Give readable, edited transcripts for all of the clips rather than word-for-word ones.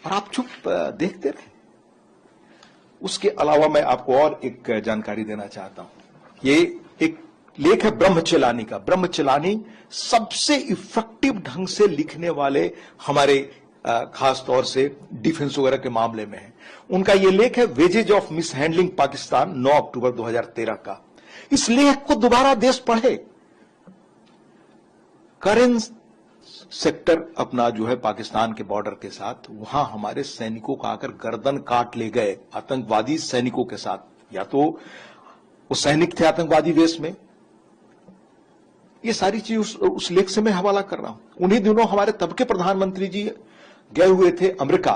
और आप चुप देखते रहे। उसके अलावा मैं आपको और एक जानकारी देना चाहता हूं। ये एक लेख है ब्रह्मचलानी का। ब्रह्मचलानी सबसे इफेक्टिव ढंग से लिखने वाले हमारे खास तौर से डिफेंस वगैरह के मामले में है। उनका यह लेख है वेजेज ऑफ मिसहैंडलिंग पाकिस्तान, 9 अक्टूबर 2013 का। इस लेख को दोबारा देश पढ़े। करेंट सेक्टर अपना जो है पाकिस्तान के बॉर्डर के साथ, वहां हमारे सैनिकों का आकर गर्दन काट ले गए आतंकवादी सैनिकों के साथ। या तो वो सैनिक थे आतंकवादी वेश में। ये सारी चीज उस लेख से मैं हवाला कर रहा हूं। उन्हीं दिनों हमारे तब के प्रधानमंत्री जी गए हुए थे अमेरिका,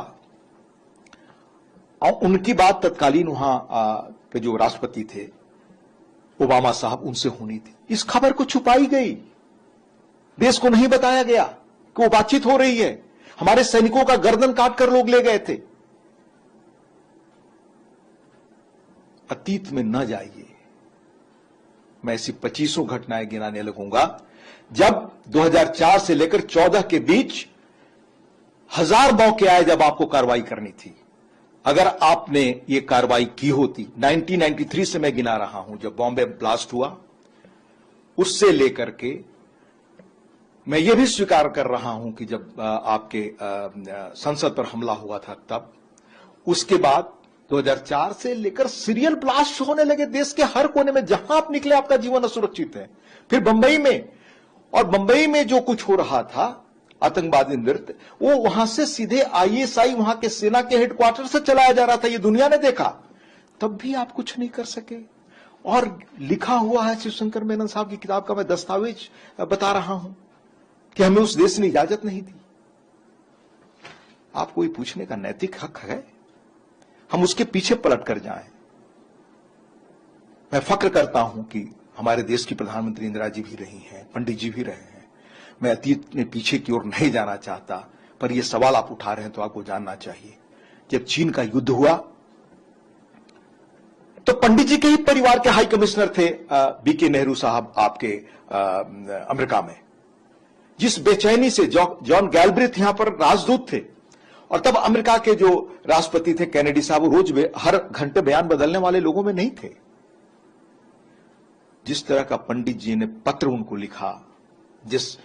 और उनकी बात तत्कालीन वहां के जो राष्ट्रपति थे ओबामा साहब, उनसे होनी थी। इस खबर को छुपाई गई, देश को नहीं बताया गया कि वो बातचीत हो रही है। हमारे सैनिकों का गर्दन काट कर लोग ले गए थे। अतीत में न जाइए। मैं ऐसी 25 घटनाएं गिनाने लगूंगा जब 2004 से लेकर 14 के बीच 1000 मौके आए जब आपको कार्रवाई करनी थी। अगर आपने ये कार्रवाई की होती, 1993 से मैं गिना रहा हूं जब बॉम्बे ब्लास्ट हुआ, उससे लेकर के मैं ये भी स्वीकार कर रहा हूं कि जब आपके संसद पर हमला हुआ था तब, उसके बाद 2004 से लेकर सीरियल ब्लास्ट होने लगे देश के हर कोने में। जहां आप निकले आपका जीवन असुरक्षित है। फिर बंबई में, और बंबई में जो कुछ हो रहा था आतंकवादी नृत्य, वो वहां से सीधे आईएसआई वहां के सेना के हेडक्वार्टर से चलाया जा रहा था। ये दुनिया ने देखा, तब भी आप कुछ नहीं कर सके। और लिखा हुआ है शिवशंकर मेनन साहब की किताब का, मैं दस्तावेज बता रहा हूं कि हमें उस देश ने इजाजत नहीं दी। आपको ये पूछने का नैतिक हक है? हम उसके पीछे पलट कर जाएं। मैं फक्र करता हूं कि हमारे देश की प्रधानमंत्री इंदिरा जी भी रही हैं, पंडित जी भी रहे हैं। मैं अतीत में पीछे की ओर नहीं जाना चाहता, पर यह सवाल आप उठा रहे हैं तो आपको जानना चाहिए। जब चीन का युद्ध हुआ तो पंडित जी के ही परिवार के हाई कमिश्नर थे बीके नेहरू साहब आपके अमेरिका में। जिस बेचैनी से जॉन गैल्ब्रिथ यहां पर राजदूत थे, और तब अमेरिका के जो राष्ट्रपति थे कैनेडी साहब, रोज हर घंटे बयान बदलने वाले लोगों में नहीं थे। जिस तरह का पंडित जी ने पत्र उनको लिखा, जिस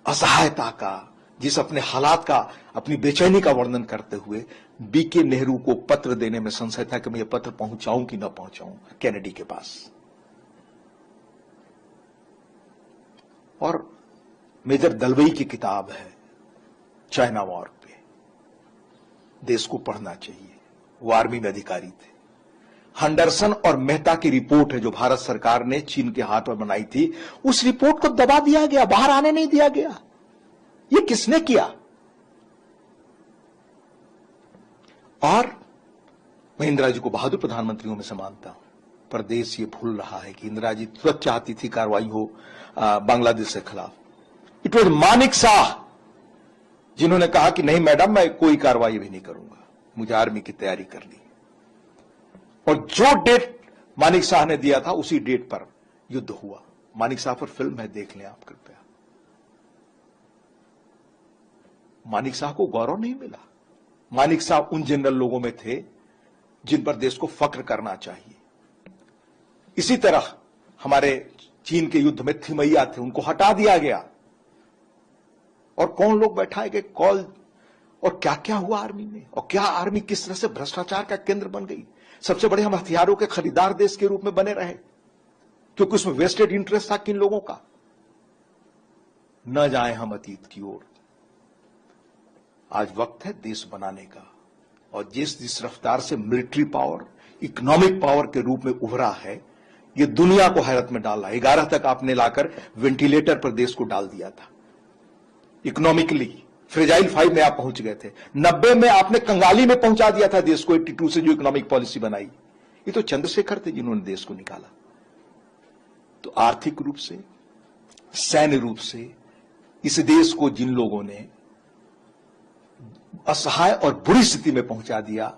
असहायता का, जिस अपने हालात का, अपनी बेचैनी का वर्णन करते हुए बीके नेहरू को पत्र देने में संशय था कि मैं ये पत्र पहुंचाऊं कि न पहुंचाऊं कैनेडी के पास। और मेजर दलवई की किताब है चाइना वॉर पे, देश को पढ़ना चाहिए। वो आर्मी में अधिकारी थे। हंडरसन और मेहता की रिपोर्ट है जो भारत सरकार ने चीन के हाथ में बनाई थी। उस रिपोर्ट को दबा दिया गया, बाहर आने नहीं दिया गया। ये किसने किया? और मैं इंदिरा जी को बहादुर प्रधानमंत्रियों में से मानता हूं, पर देश ये भूल रहा है कि इंदिरा जी तुरंत चाहती थी कार्रवाई हो बांग्लादेश के खिलाफ। इट वॉज मानिक शाह जिन्होंने कहा कि नहीं मैडम, मैं कोई कार्रवाई भी नहीं करूंगा, मुझे आर्मी की तैयारी करनी। और जो डेट मानिक शाह ने दिया था उसी डेट पर युद्ध हुआ। मानिक शाह पर फिल्म है, देख लें आप कृपया। मानिक शाह को गौरव नहीं मिला। मानिक शाह उन जनरल लोगों में थे जिन पर देश को फक्र करना चाहिए। इसी तरह हमारे चीन के युद्ध में थिमैया थे, उनको हटा दिया गया। और कौन लोग बैठाए गए कॉल, और क्या क्या हुआ आर्मी में, और क्या आर्मी किस तरह से भ्रष्टाचार का केंद्र बन गई। सबसे बड़े हम हथियारों के खरीदार देश के रूप में बने रहे, क्योंकि उसमें वेस्टेड इंटरेस्ट था किन लोगों का। न जाए हम अतीत की ओर। आज वक्त है देश बनाने का, और जिस रफ्तार से मिलिट्री पावर इकोनॉमिक पावर के रूप में उभरा है, यह दुनिया को हैरत में डाल रहा है। 11 तक आपने लाकर वेंटिलेटर पर देश को डाल दिया था। इकोनॉमिकली फ्रेजाइल 5 में आप पहुंच गए थे। 90 में आपने कंगाली में पहुंचा दिया था देश को, 82 से जो इकोनॉमिक पॉलिसी बनाई। ये तो चंद्रशेखर थे जिन्होंने देश को निकाला। तो आर्थिक रूप से, सैन्य रूप से इस देश को जिन लोगों ने असहाय और बुरी स्थिति में पहुंचा दिया,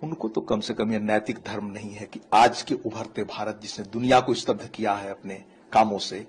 उनको तो कम से कम यह नैतिक धर्म नहीं है कि आज के उभरते भारत, जिसने दुनिया को स्तब्ध किया है अपने कामों से,